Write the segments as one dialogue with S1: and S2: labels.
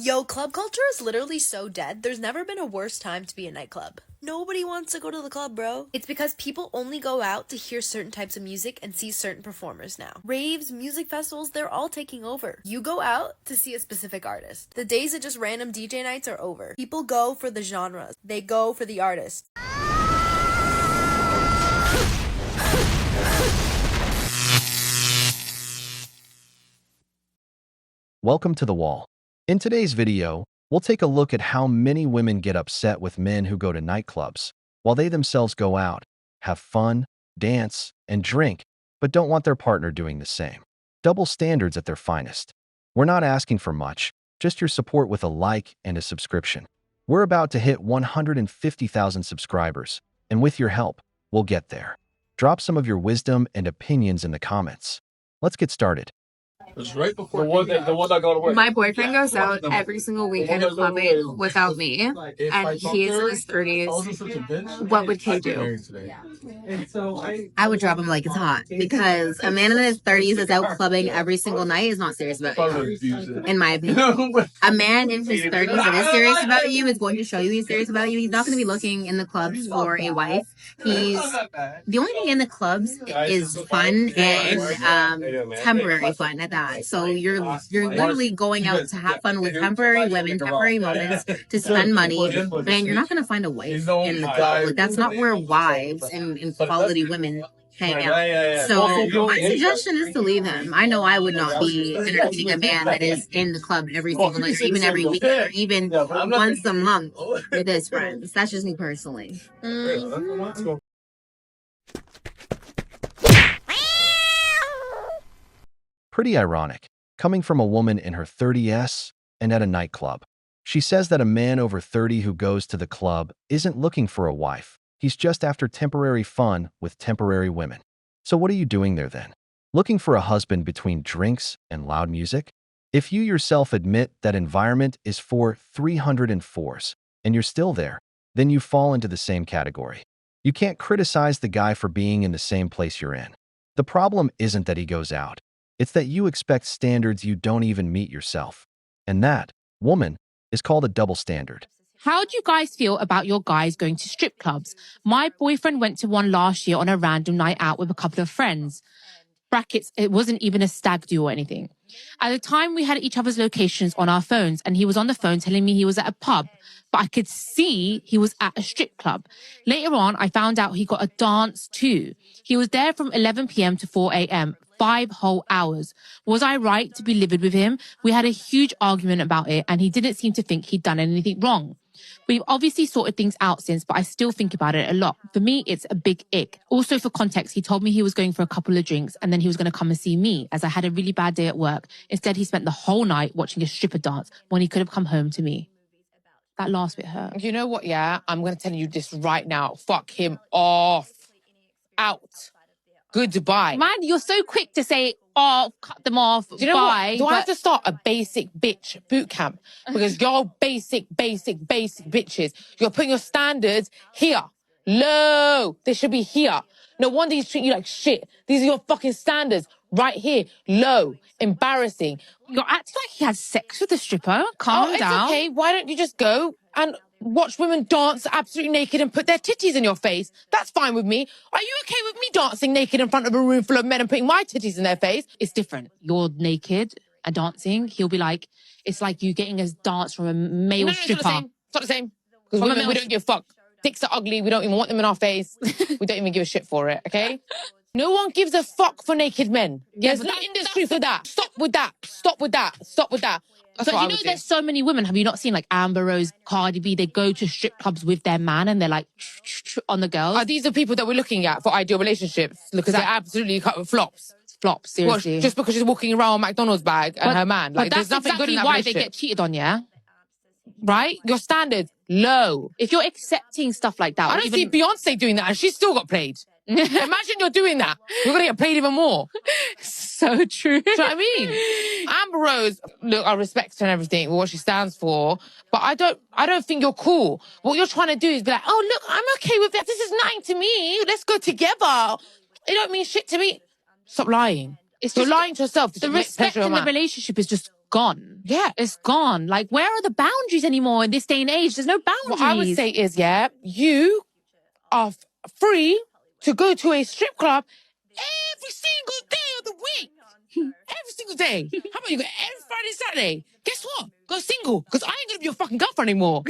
S1: Yo, club culture is literally so dead. There's never been a worse time to be a nightclub. Nobody wants to go to the club, bro. It's because people only go out to hear certain types of music and see certain performers now. Raves, music festivals, they're all taking over. You go out to see a specific artist. The days of just random DJ nights are over. People go for the genres. They go for the artist.
S2: Welcome to The Wall. In today's video, we'll take a look at how many women get upset with men who go to nightclubs, while they themselves go out, have fun, dance, and drink, but don't want their partner doing the same. Double standards at their finest. We're not asking for much, just your support with a like and a subscription. We're about to hit 150,000 subscribers, and with your help, we'll get there. Drop some of your wisdom and opinions in the comments. Let's get started.
S3: It's right before the one that got away.
S4: My boyfriend goes out every single weekend clubbing without me, and he's in his 30s. What would Kay do?
S5: I would drop him like it's hot, because a man in his 30s is out clubbing every single night is not serious about you, in my opinion. A man in his 30s that is serious about you is going to show you he's serious about you. He's not going to be looking in the clubs for a wife. The only thing in the clubs is fun and temporary fun at that. So you're literally going out to have fun with temporary women, temporary moments, to spend money, and you're not going to find a wife in the club. Like, that's not where wives and quality women hang out. So my suggestion is to leave him. I know I would not be entertaining a man that is in the club every single night, even every week, or even once a month with his friends. That's just me personally.
S2: Pretty ironic, coming from a woman in her 30s and at a nightclub. She says that a man over 30 who goes to the club isn't looking for a wife. He's just after temporary fun with temporary women. So what are you doing there then? Looking for a husband between drinks and loud music? If you yourself admit that environment is for 304s and you're still there, then you fall into the same category. You can't criticize the guy for being in the same place you're in. The problem isn't that he goes out. It's that you expect standards you don't even meet yourself. And that, woman, is called a double standard.
S6: How do you guys feel about your guys going to strip clubs? My boyfriend went to one last year on a random night out with a couple of friends. Brackets, it wasn't even a stag do or anything. At the time, we had each other's locations on our phones, and he was on the phone telling me he was at a pub, but I could see he was at a strip club. Later on, I found out he got a dance too. He was there from 11 p.m. to 4 a.m., 5 whole hours. Was I right to be livid with him? We had a huge argument about it, and he didn't seem to think he'd done anything wrong. We've obviously sorted things out since, but I still think about it a lot. For me, it's a big ick. Also, for context, he told me he was going for a couple of drinks and then he was going to come and see me, as I had a really bad day at work. Instead, he spent the whole night watching a stripper dance when he could have come home to me. That last bit hurt.
S4: You know what, yeah? I'm going to tell you this right now. Fuck him off. Out. Goodbye.
S6: Man, you're so quick to say, oh, cut them off,
S4: Do you know
S6: bye.
S4: what? Do I have to start a basic bitch boot camp? Because you're basic bitches. You're putting your standards here. Low. They should be here. No wonder he's treating you like shit. These are your fucking standards. Right here. Low. Embarrassing.
S6: You're acting like he had sex with the stripper. Calm down.
S4: It's okay. Why don't you just go and watch women dance absolutely naked and put their titties in your face? That's fine with me. Are you okay with me dancing naked in front of a room full of men and putting my titties in their face?
S6: It's different. You're naked and dancing. He'll be like, it's like you getting a dance from a male stripper.
S4: It's not the same. Because women, we don't give a fuck. Dicks are ugly. We don't even want them in our face. We don't even give a shit for it, okay? No one gives a fuck for naked men. There's no industry for that. Stop with that. Stop with that. Stop with that.
S6: But you know, there's so many women. Have you not seen like Amber Rose, Cardi B? They go to strip clubs with their man and they're like on the girls.
S4: Are these the people that we're looking at for ideal relationships? Because they're absolutely cut with flops.
S6: Flops, seriously.
S4: Well, just because she's walking around with McDonald's bag and her man. Like, there's nothing good in that
S6: why
S4: relationship.
S6: they get cheated on, yeah?
S4: Right? Your standards, low.
S6: If you're accepting stuff like that.
S4: I don't see Beyonce doing that and she's still got played. Imagine you're doing that. You're going to get played even more.
S6: So true.
S4: Do you know what I mean? Amber Rose, look, I respect her and everything, what she stands for, but I don't think you're cool. What you're trying to do is be like, oh, look, I'm okay with that. This is nothing to me. Let's go together. It don't mean shit to me. Stop lying. You're lying to yourself.
S6: The respect in the relationship is just gone. Yeah. It's gone. Like, where are the boundaries anymore in this day and age? There's no boundaries. What I would say is, you are free to go to a strip club every single day of the week. Every single day. How about you go every Friday, Saturday? Guess what? Go single, because I ain't gonna be your fucking girlfriend anymore.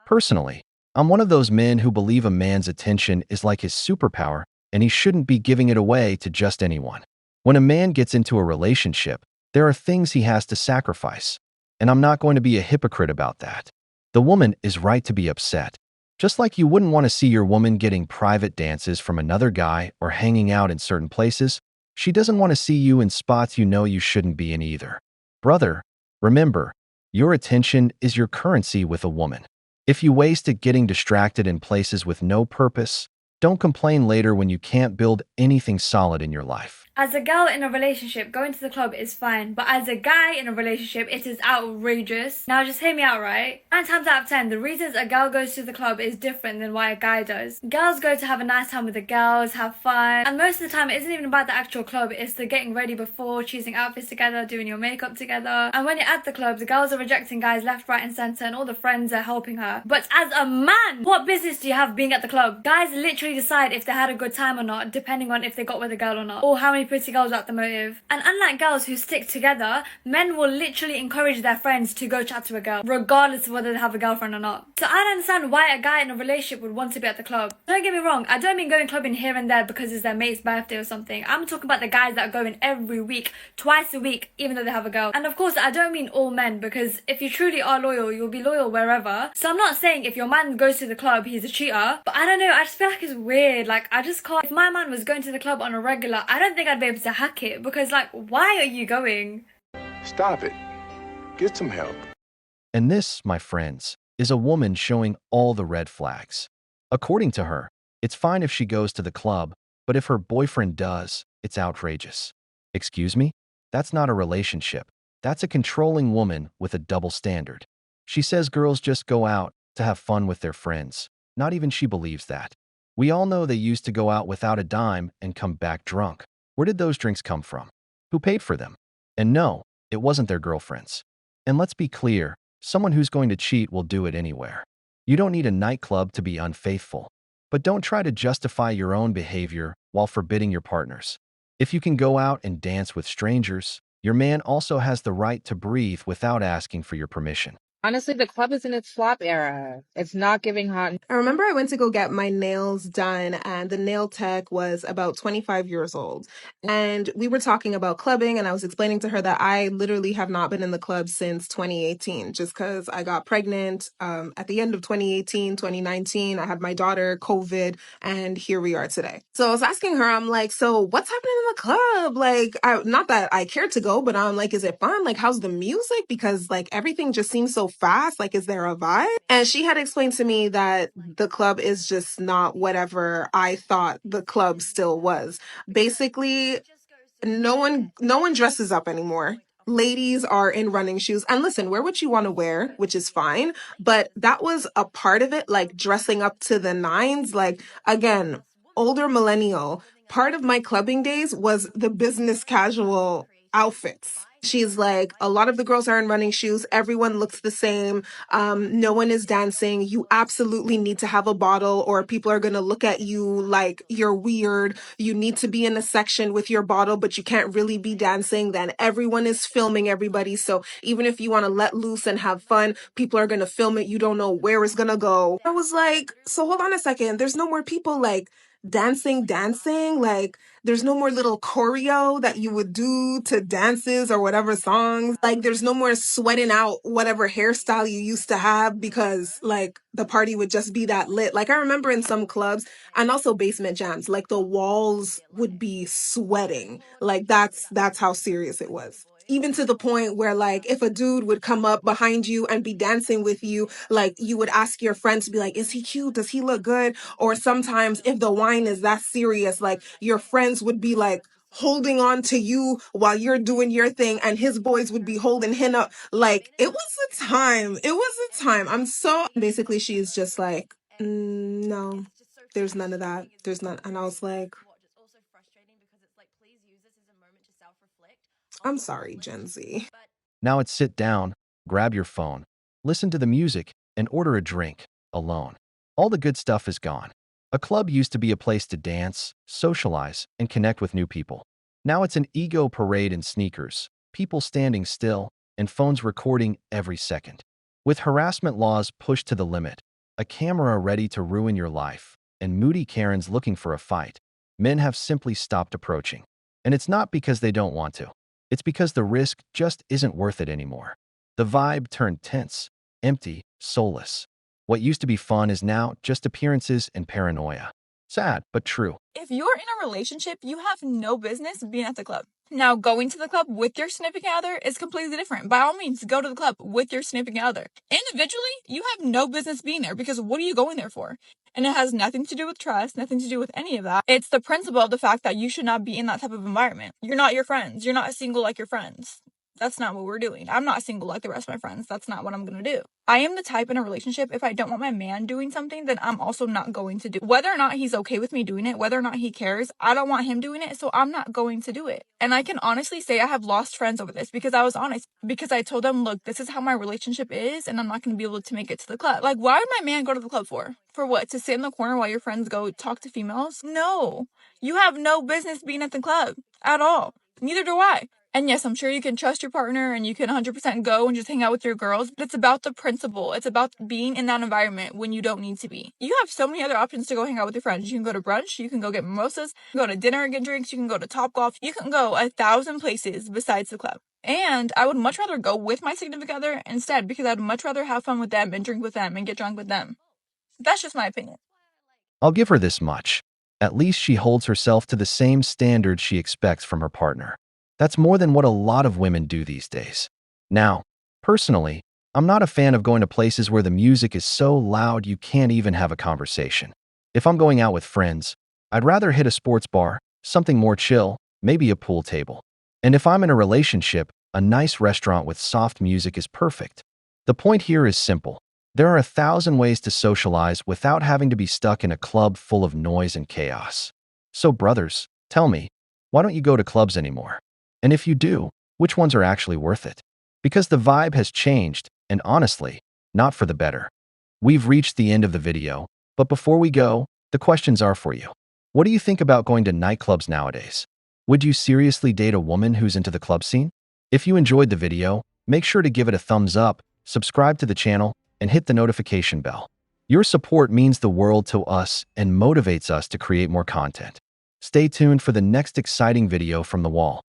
S2: Personally, I'm one of those men who believe a man's attention is like his superpower and he shouldn't be giving it away to just anyone. When a man gets into a relationship, there are things he has to sacrifice, and I'm not going to be a hypocrite about that. The woman is right to be upset. Just like you wouldn't want to see your woman getting private dances from another guy or hanging out in certain places, she doesn't want to see you in spots you know you shouldn't be in either. Brother, remember, your attention is your currency with a woman. If you waste it getting distracted in places with no purpose, don't complain later when you can't build anything solid in your life.
S7: As a girl in a relationship, going to the club is fine, but as a guy in a relationship, it is outrageous. Now just hear me out, right? 9 times out of 10, the reasons a girl goes to the club is different than why a guy does. Girls go to have a nice time with the girls, have fun, and most of the time it isn't even about the actual club, it's the getting ready before, choosing outfits together, doing your makeup together. And when you're at the club, the girls are rejecting guys left, right and centre, and all the friends are helping her. But as a man, what business do you have being at the club? Guys literally decide if they had a good time or not, depending on if they got with a girl or not, or how many pretty girls at the motive. And unlike girls who stick together, men will literally encourage their friends to go chat to a girl, regardless of whether they have a girlfriend or not. So I don't understand why a guy in a relationship would want to be at the club. Don't get me wrong, I don't mean going clubbing here and there because it's their mate's birthday or something. I'm talking about the guys that go in every week, twice a week, even though they have a girl. And of course, I don't mean all men, because if you truly are loyal, you'll be loyal wherever. So I'm not saying if your man goes to the club, he's a cheater, but I don't know, I just feel like it's weird. Like, I just can't. If my man was going to the club on a regular, I don't think I'd be able to hack it, because like, why are you going?
S8: Stop it. Get some help.
S2: And this, my friends, is a woman showing all the red flags. According to her, it's fine if she goes to the club, but if her boyfriend does, it's outrageous. Excuse me? That's not a relationship. That's a controlling woman with a double standard. She says girls just go out to have fun with their friends. Not even she believes that. We all know they used to go out without a dime and come back drunk. Where did those drinks come from? Who paid for them? And no, it wasn't their girlfriends. And let's be clear, someone who's going to cheat will do it anywhere. You don't need a nightclub to be unfaithful. But don't try to justify your own behavior while forbidding your partners. If you can go out and dance with strangers, your man also has the right to breathe without asking for your permission.
S9: Honestly, the club is in its flop era. It's not giving hot.
S10: I remember I went to go get my nails done, and the nail tech was about 25 years old. And we were talking about clubbing, and I was explaining to her that I literally have not been in the club since 2018, just because I got pregnant at the end of 2018, 2019. I had my daughter, COVID, and here we are today. So I was asking her, I'm like, so what's happening in the club? Like, not that I cared to go, but I'm like, is it fun? Like, how's the music? Because like everything just seems so fast. Like, is there a vibe? And she had explained to me that the club is just not whatever I thought the club still was. Basically, no one dresses up anymore. Ladies are in running shoes. And listen, wear what you want to wear, which is fine. But that was a part of it, like dressing up to the nines. Like, again, older millennial. Part of my clubbing days was the business casual outfits. She's like, a lot of the girls are in running shoes. Everyone looks the same. No one is dancing. You absolutely need to have a bottle or people are going to look at you like you're weird. You need to be in a section with your bottle, but you can't really be dancing. Then everyone is filming everybody. So even if you want to let loose and have fun, people are going to film it. You don't know where it's going to go. I was like, so hold on a second. There's no more people like dancing. Like, there's no more little choreo that you would do to dances or whatever songs. Like, there's no more sweating out whatever hairstyle you used to have because, like, the party would just be that lit. Like, I remember in some clubs and also basement jams, like, the walls would be sweating. Like, that's how serious it was. Even to the point where, like, if a dude would come up behind you and be dancing with you, like, you would ask your friend to be like, is he cute? Does he look good? Or sometimes if the wine is that serious, like, your friends would be like holding on to you while you're doing your thing and his boys would be holding him up. Like, it was a time. Basically, she's just like, no, there's none of that. There's none. And I was like, I'm sorry, Gen Z.
S2: Now it's sit down, grab your phone, listen to the music, and order a drink, alone. All the good stuff is gone. A club used to be a place to dance, socialize, and connect with new people. Now it's an ego parade in sneakers, people standing still, and phones recording every second. With harassment laws pushed to the limit, a camera ready to ruin your life, and moody Karens looking for a fight, men have simply stopped approaching. And it's not because they don't want to. It's because the risk just isn't worth it anymore. The vibe turned tense, empty, soulless. What used to be fun is now just appearances and paranoia. Sad, but true.
S11: If you're in a relationship, you have no business being at the club. Now, going to the club with your significant other is completely different. By all means, go to the club with your significant other. Individually, you have no business being there because what are you going there for? And it has nothing to do with trust, nothing to do with any of that. It's the principle of the fact that you should not be in that type of environment. You're not your friends. You're not single like your friends. That's not what we're doing. I'm not single like the rest of my friends. That's not what I'm going to do. I am the type in a relationship, if I don't want my man doing something, then I'm also not going to do it. Whether or not he's okay with me doing it, whether or not he cares, I don't want him doing it, so I'm not going to do it. And I can honestly say I have lost friends over this because I was honest. Because I told them, look, this is how my relationship is, and I'm not going to be able to make it to the club. Like, why would my man go to the club for? For what? To sit in the corner while your friends go talk to females? No. You have no business being at the club at all. Neither do I. And yes, I'm sure you can trust your partner and you can 100% go and just hang out with your girls, but it's about the principle. It's about being in that environment when you don't need to be. You have so many other options to go hang out with your friends. You can go to brunch, you can go get mimosas, you can go to dinner and get drinks, you can go to Topgolf, you can go 1,000 places besides the club. And I would much rather go with my significant other instead because I'd much rather have fun with them and drink with them and get drunk with them. That's just my opinion.
S2: I'll give her this much. At least she holds herself to the same standards she expects from her partner. That's more than what a lot of women do these days. Now, personally, I'm not a fan of going to places where the music is so loud you can't even have a conversation. If I'm going out with friends, I'd rather hit a sports bar, something more chill, maybe a pool table. And if I'm in a relationship, a nice restaurant with soft music is perfect. The point here is simple. There are 1,000 ways to socialize without having to be stuck in a club full of noise and chaos. So brothers, tell me, why don't you go to clubs anymore? And if you do, which ones are actually worth it? Because the vibe has changed, and honestly, not for the better. We've reached the end of the video, but before we go, the questions are for you. What do you think about going to nightclubs nowadays? Would you seriously date a woman who's into the club scene? If you enjoyed the video, make sure to give it a thumbs up, subscribe to the channel, and hit the notification bell. Your support means the world to us and motivates us to create more content. Stay tuned for the next exciting video from the wall.